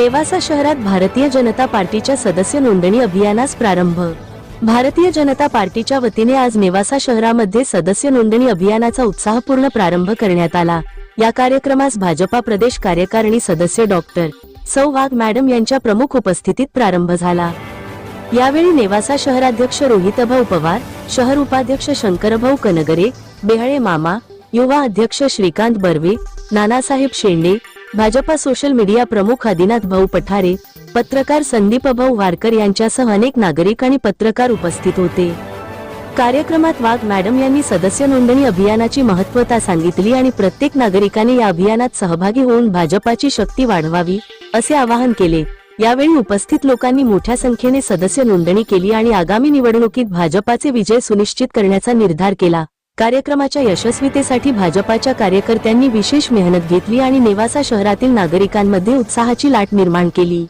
नेवासा शहरात भारतीय जनता पार्टीच्या सदस्य नोंदणी अभियानास प्रारंभ। भारतीय जनता पार्टीच्या वतीने आज नेवासा शहरामध्ये सदस्य नोंदणी अभियानाचा उत्साहपूर्ण प्रारंभ करण्यात आला। या कार्यक्रमास भाजपा प्रदेश कार्यकारिणी सदस्य डॉक्टर सौ वाघ मॅडम यांच्या प्रमुख उपस्थितीत प्रारंभ झाला। यावेळी नेवासा शहराध्यक्ष रोहितभाऊ पवार, शहर उपाध्यक्ष शंकरभाऊ कनगरे, बेहळे मामा, युवा अध्यक्ष श्रीकांत बर्वे, नानासाहेब शेंडे, भाजपा सोशल मीडिया प्रमुख आदिनाथ भाऊ पठारे, पत्रकार संदीप भाऊ वारकर यांच्यासह अनेक नागरिक आणि पत्रकार उपस्थित होते। कार्यक्रमात वाघ मॅडम यांनी सदस्य नोंदणी अभियानाची महत्त्वता सांगितली आणि प्रत्येक नागरिकाने या अभियानात सहभागी होऊन भाजपाची शक्ती वाढवावी असे आवाहन केले। यावेळी उपस्थित लोकांनी मोठ्या संख्येने सदस्य नोंदणी केली आणि आगामी निवडणुकीत भाजपाचे विजय सुनिश्चित करण्याचा निर्धार केला। कार्यक्रमाच्या यशस्वीतेसाठी भाजपाच्या कार्यकर्त्यांनी विशेष मेहनत घेतली आणि नेवासा शहरातील नागरिकांमध्ये उत्साहाची लाट निर्माण केली।